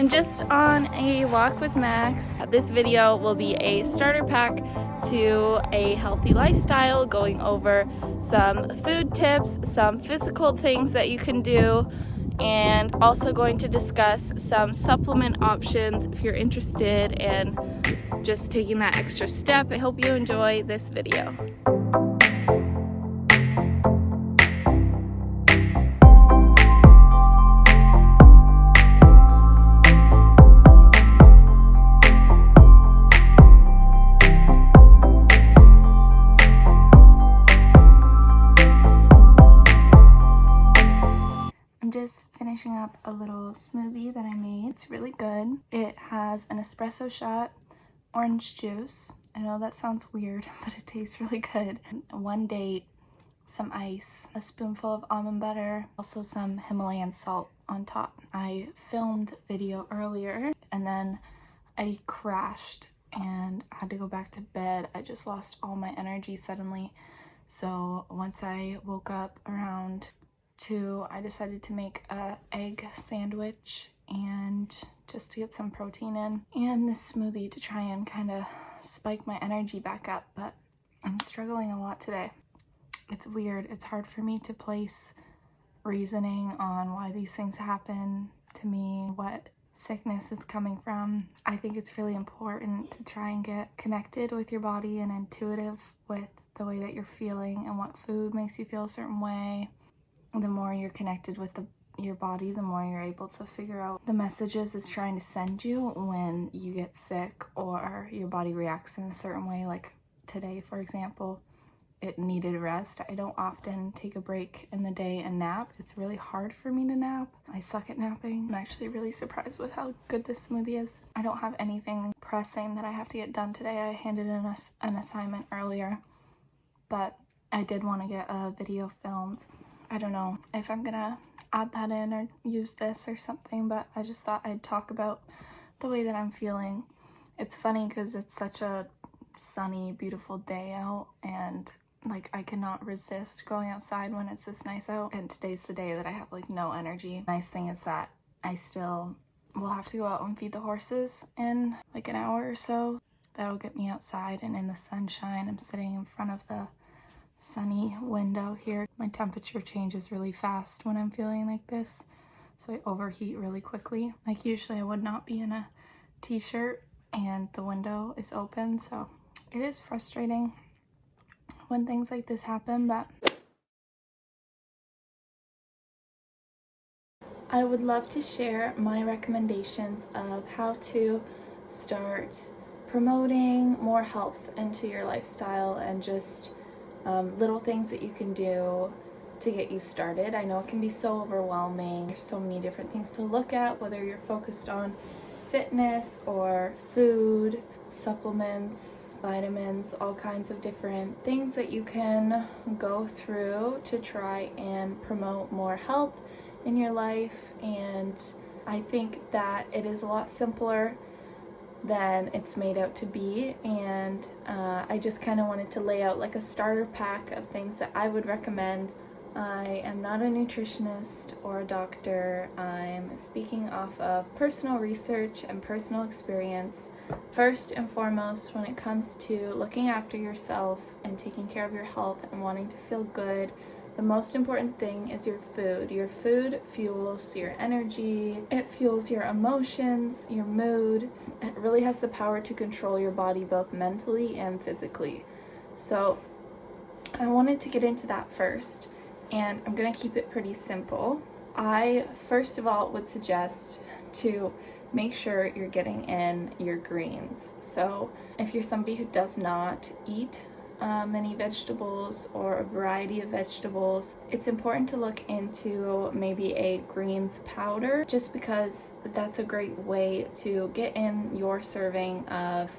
I'm just on a walk with Max. This video will be a starter pack to a healthy lifestyle, going over some food tips, some physical things that you can do, and also going to discuss some supplement options if you're interested in just taking that extra step. I hope you enjoy this video. Just finishing up a little smoothie that I made. It's really good. It has an espresso shot, orange juice. I know that sounds weird, but it tastes really good. 1 date, some ice, a spoonful of almond butter, also some Himalayan salt on top. I filmed video earlier and then I crashed and had to go back to bed. I just lost all my energy suddenly. So once I woke up around 2, I decided to make a egg sandwich and just to get some protein in, and this smoothie to try and kind of spike my energy back up, but I'm struggling a lot today. It's weird. It's hard for me to place reasoning on why these things happen to me, what sickness it's coming from. I think it's really important to try and get connected with your body and intuitive with the way that you're feeling and what food makes you feel a certain way. The more you're connected with your body, the more you're able to figure out the messages it's trying to send you when you get sick or your body reacts in a certain way. Like today, for example, it needed rest. I don't often take a break in the day and nap. It's really hard for me to nap. I suck at napping. I'm actually really surprised with how good this smoothie is. I don't have anything pressing that I have to get done today. I handed in an assignment earlier, but I did want to get a video filmed. I don't know if I'm gonna add that in or use this or something, but I just thought I'd talk about the way that I'm feeling. It's funny because it's such a sunny, beautiful day out, and like I cannot resist going outside when it's this nice out, and today's the day that I have like no energy. Nice thing is that I still will have to go out and feed the horses in like an hour or so. That'll get me outside and in the sunshine. I'm sitting in front of the sunny window here. My temperature changes really fast when I'm feeling like this, so I overheat really quickly. Like usually I would not be in a t-shirt and the window is open, so it is frustrating when things like this happen, but I would love to share my recommendations of how to start promoting more health into your lifestyle and just little things that you can do to get you started. I know it can be so overwhelming. There's so many different things to look at, whether you're focused on fitness or food, supplements, vitamins, all kinds of different things that you can go through to try and promote more health in your life. And I think that it is a lot simpler than it's made out to be, and I just kind of wanted to lay out like a starter pack of things that I would recommend. I am not a nutritionist or a doctor. I'm speaking off of personal research and personal experience. First and foremost, when it comes to looking after yourself and taking care of your health and wanting to feel good, the most important thing is your food. Your food fuels your energy, it fuels your emotions, your mood. It really has the power to control your body both mentally and physically. So I wanted to get into that first, and I'm gonna keep it pretty simple. I first of all would suggest to make sure you're getting in your greens. So if you're somebody who does not eat many vegetables or a variety of vegetables, it's important to look into maybe a greens powder, just because that's a great way to get in your serving of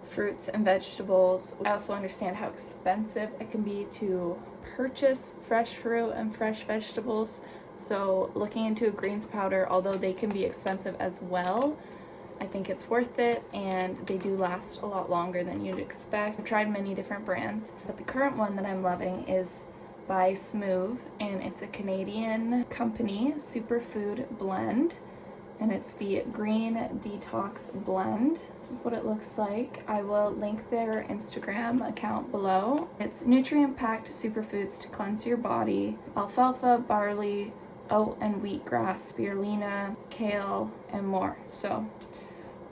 fruits and vegetables. I also understand how expensive it can be to purchase fresh fruit and fresh vegetables, so looking into a greens powder, although they can be expensive as well, I think it's worth it, and they do last a lot longer than you'd expect. I've tried many different brands, but the current one that I'm loving is by Smoove, and it's a Canadian company, Superfood Blend, and it's the Green Detox Blend. This is what it looks like. I will link their Instagram account below. It's nutrient-packed superfoods to cleanse your body: alfalfa, barley, oat and wheatgrass, spirulina, kale, and more. So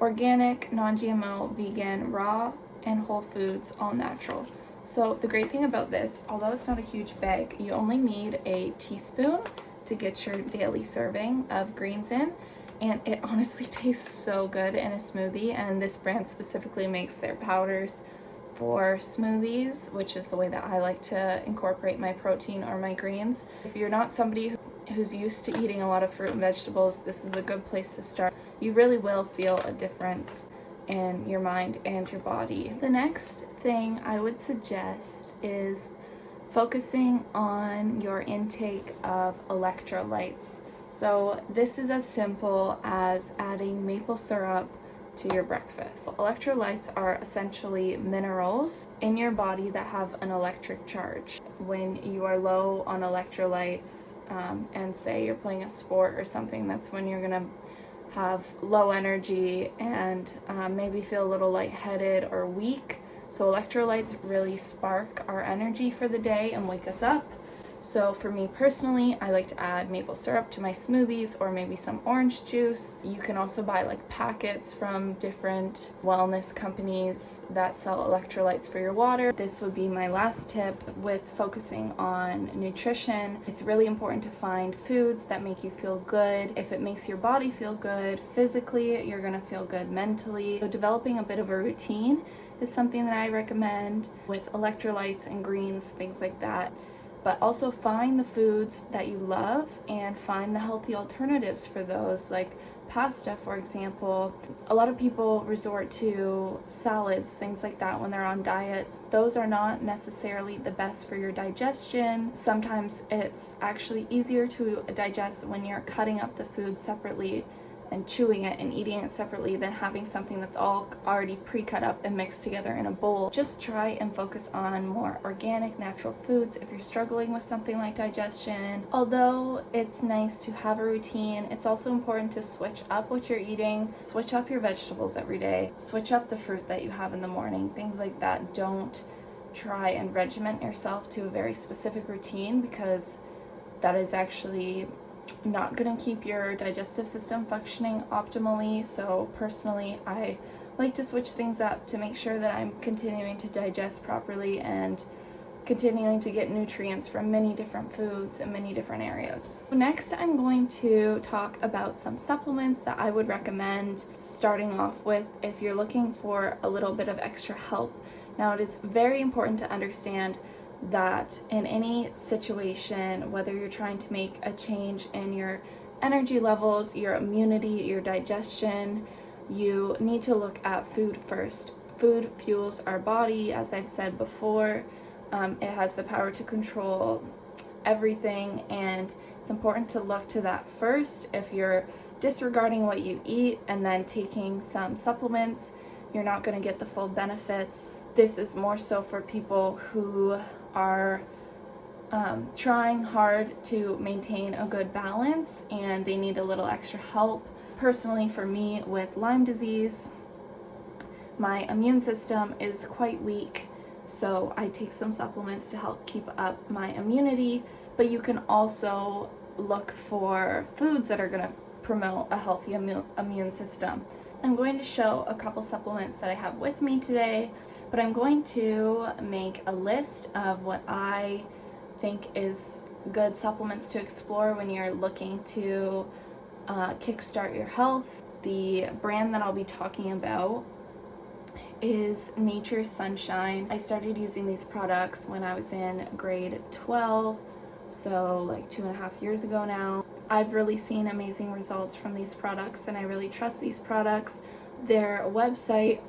organic, non-GMO, vegan, raw, and whole foods, all natural. So the great thing about this, although it's not a huge bag, you only need a teaspoon to get your daily serving of greens in, and it honestly tastes so good in a smoothie. And this brand specifically makes their powders for smoothies, which is the way that I like to incorporate my protein or my greens. If you're not somebody who's used to eating a lot of fruit and vegetables, this is a good place to start. You really will feel a difference in your mind and your body. The next thing I would suggest is focusing on your intake of electrolytes. So this is as simple as adding maple syrup to your breakfast. Electrolytes are essentially minerals in your body that have an electric charge. When you are low on electrolytes, and say you're playing a sport or something, that's when you're gonna have low energy and maybe feel a little lightheaded or weak. So electrolytes really spark our energy for the day and wake us up. So for me personally, I like to add maple syrup to my smoothies, or maybe some orange juice. You can also buy like packets from different wellness companies that sell electrolytes for your water. This would be my last tip with focusing on nutrition. It's really important to find foods that make you feel good. If it makes your body feel good physically, you're gonna feel good mentally. So developing a bit of a routine is something that I recommend with electrolytes and greens, things like that. But also find the foods that you love and find the healthy alternatives for those, like pasta, for example. A lot of people resort to salads, things like that, when they're on diets. Those are not necessarily the best for your digestion. Sometimes it's actually easier to digest when you're cutting up the food separately and chewing it and eating it separately than having something that's all already pre-cut up and mixed together in a bowl. Just try and focus on more organic, natural foods if you're struggling with something like digestion. Although it's nice to have a routine, it's also important to switch up what you're eating. Switch up your vegetables every day. Switch up the fruit that you have in the morning, things like that. Don't try and regiment yourself to a very specific routine, because that is actually not going to keep your digestive system functioning optimally. So personally, I like to switch things up to make sure that I'm continuing to digest properly and continuing to get nutrients from many different foods in many different areas. Next, I'm going to talk about some supplements that I would recommend starting off with if you're looking for a little bit of extra help. Now, it is very important to understand that in any situation, whether you're trying to make a change in your energy levels, your immunity, your digestion, you need to look at food first. Food fuels our body, as I've said before. It has the power to control everything, and it's important to look to that first. If you're disregarding what you eat and then taking some supplements, you're not going to get the full benefits. This is more so for people who are trying hard to maintain a good balance and they need a little extra help. Personally, for me with Lyme disease, my immune system is quite weak, so I take some supplements to help keep up my immunity. But you can also look for foods that are going to promote a healthy immune system. I'm going to show a couple supplements that I have with me today, but I'm going to make a list of what I think is good supplements to explore when you're looking to kickstart your health. The brand that I'll be talking about is Nature's Sunshine. I started using these products when I was in grade 12, so like 2.5 years ago now. I've really seen amazing results from these products, and I really trust these products. Their website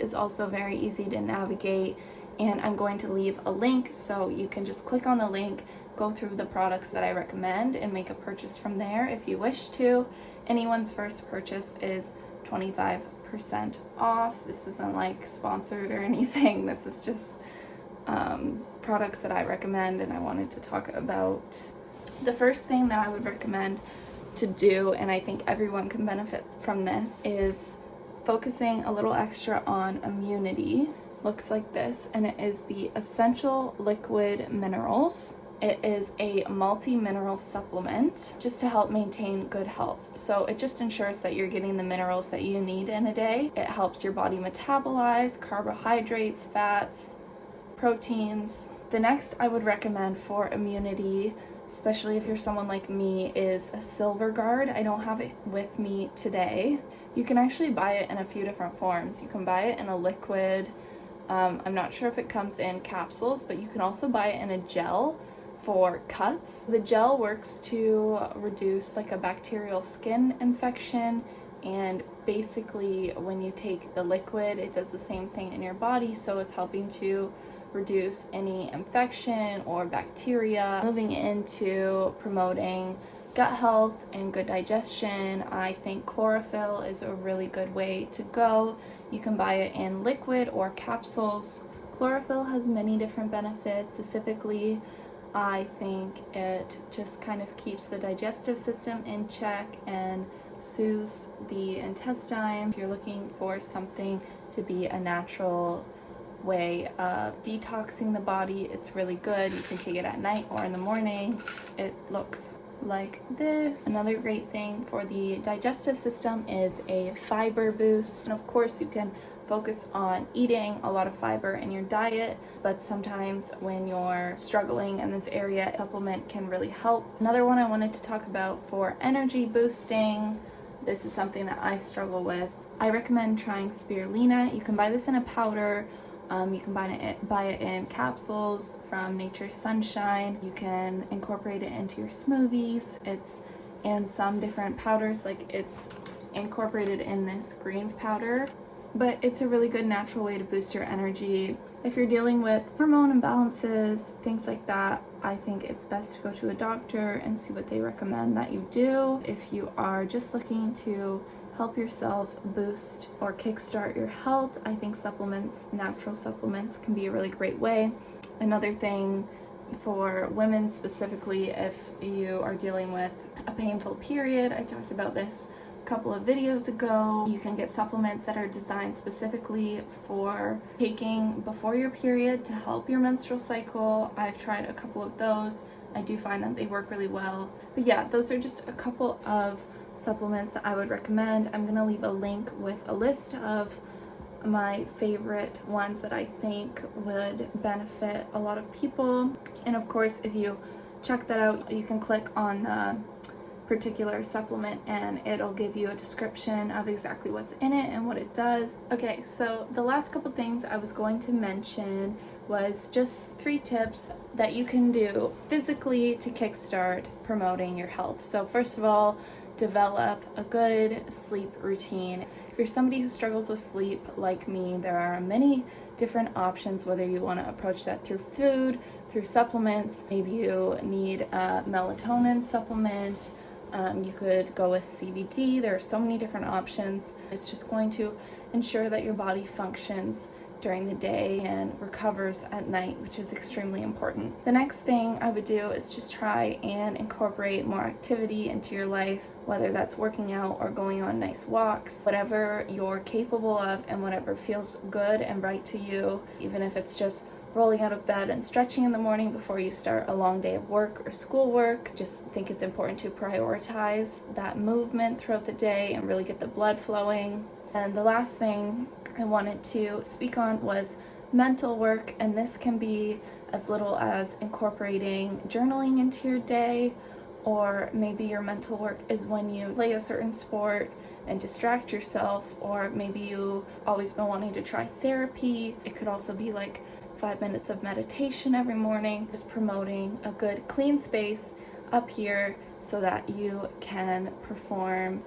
is also very easy to navigate, and I'm going to leave a link so you can just click on the link, go through the products that I recommend, and make a purchase from there if you wish to. Anyone's first purchase is 25% off. This isn't like sponsored or anything. This is just products that I recommend and I wanted to talk about. The first thing that I would recommend to do, and I think everyone can benefit from this, is focusing a little extra on immunity. Looks like this, and it is the Essential Liquid Minerals. It is a multi-mineral supplement just to help maintain good health. So it just ensures that you're getting the minerals that you need in a day. It helps your body metabolize carbohydrates, fats, proteins. The next I would recommend for immunity, especially if you're someone like me, is a Silver Guard. I don't have it with me today. You can actually buy it in a few different forms. You can buy it in a liquid. I'm not sure if it comes in capsules, but you can also buy it in a gel for cuts. The gel works to reduce like a bacterial skin infection, and basically when you take the liquid, it does the same thing in your body, so it's helping to reduce any infection or bacteria. Moving into promoting gut health and good digestion, I think chlorophyll is a really good way to go. You can buy it in liquid or capsules. Chlorophyll has many different benefits. Specifically, I think it just kind of keeps the digestive system in check and soothes the intestine. If you're looking for something to be a natural way of detoxing the body, it's really good. You can take it at night or in the morning. It looks like this. Another great thing for the digestive system is a fiber boost. And of course, you can focus on eating a lot of fiber in your diet, but sometimes when you're struggling in this area, a supplement can really help. Another one I wanted to talk about for energy boosting, this is something that I struggle with. I recommend trying spirulina. You can buy this in a powder. You can buy it in capsules from Nature's Sunshine. You can incorporate it into your smoothies. It's in some different powders, like it's incorporated in this greens powder. But it's a really good natural way to boost your energy. If you're dealing with hormone imbalances, things like that, I think it's best to go to a doctor and see what they recommend that you do. If you are just looking to help yourself boost or kickstart your health, I think supplements, natural supplements, can be a really great way. Another thing for women specifically, if you are dealing with a painful period, I talked about this a couple of videos ago. You can get supplements that are designed specifically for taking before your period to help your menstrual cycle. I've tried a couple of those. I do find that they work really well. But yeah, those are just a couple of supplements that I would recommend. I'm gonna leave a link with a list of my favorite ones that I think would benefit a lot of people. And of course, if you check that out, you can click on the particular supplement and it'll give you a description of exactly what's in it and what it does. Okay, so the last couple things I was going to mention was just 3 tips that you can do physically to kickstart promoting your health. So first of all, develop a good sleep routine. If you're somebody who struggles with sleep like me, there are many different options, whether you want to approach that through food, through supplements. Maybe you need a melatonin supplement. You could go with CBD. There are so many different options. It's just going to ensure that your body functions during the day and recovers at night, which is extremely important. The next thing I would do is just try and incorporate more activity into your life, whether that's working out or going on nice walks, whatever you're capable of and whatever feels good and right to you, even if it's just rolling out of bed and stretching in the morning before you start a long day of work or schoolwork. Just think it's important to prioritize that movement throughout the day and really get the blood flowing. And the last thing I wanted to speak on was mental work, and this can be as little as incorporating journaling into your day, or maybe your mental work is when you play a certain sport and distract yourself, or maybe you've always been wanting to try therapy. It could also be like 5 minutes of meditation every morning, just promoting a good clean space up here so that you can perform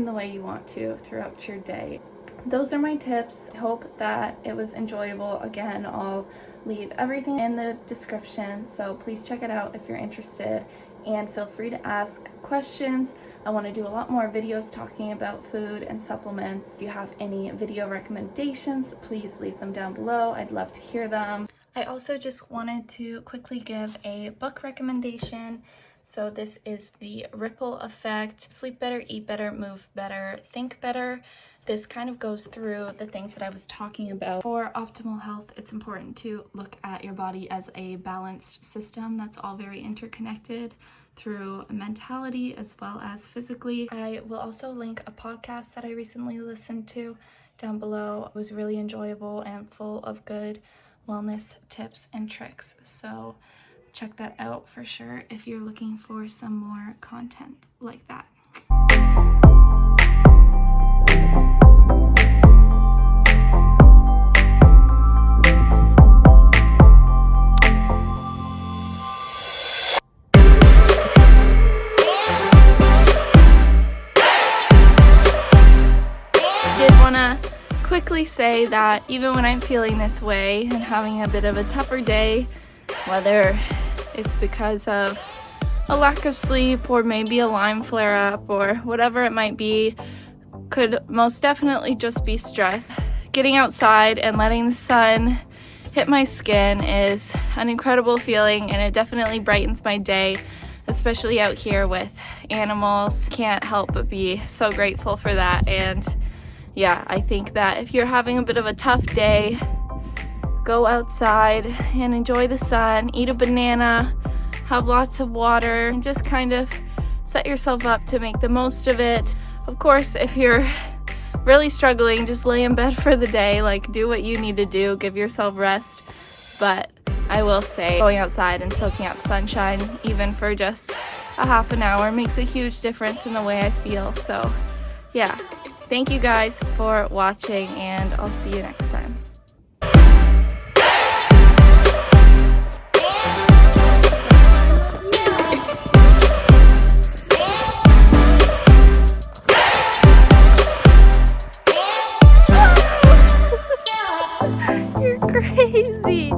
the way you want to throughout your day. Those are my tips. I hope that it was enjoyable. Again, I'll leave everything in the description, so please check it out if you're interested, and feel free to ask questions. I want to do a lot more videos talking about food and supplements. If you have any video recommendations, please leave them down below. I'd love to hear them. I also just wanted to quickly give a book recommendation. So this is the Ripple Effect, Sleep Better, Eat Better, Move Better, Think Better. This kind of goes through the things that I was talking about. For optimal health, it's important to look at your body as a balanced system that's all very interconnected through mentality as well as physically. I will also link a podcast that I recently listened to down below. It was really enjoyable and full of good wellness tips and tricks. So check that out for sure if you're looking for some more content like that. Quickly say that even when I'm feeling this way and having a bit of a tougher day, whether it's because of a lack of sleep or maybe a Lyme flare-up or whatever it might be, could most definitely just be stress. Getting outside and letting the sun hit my skin is an incredible feeling, and it definitely brightens my day, especially out here with animals. Can't help but be so grateful for that. And yeah, I think that if you're having a bit of a tough day, go outside and enjoy the sun, eat a banana, have lots of water, and just kind of set yourself up to make the most of it. Of course, if you're really struggling, just lay in bed for the day, like do what you need to do, give yourself rest. But I will say going outside and soaking up sunshine, even for just a half an hour, makes a huge difference in the way I feel. So yeah. Thank you guys for watching, and I'll see you next time. You're crazy.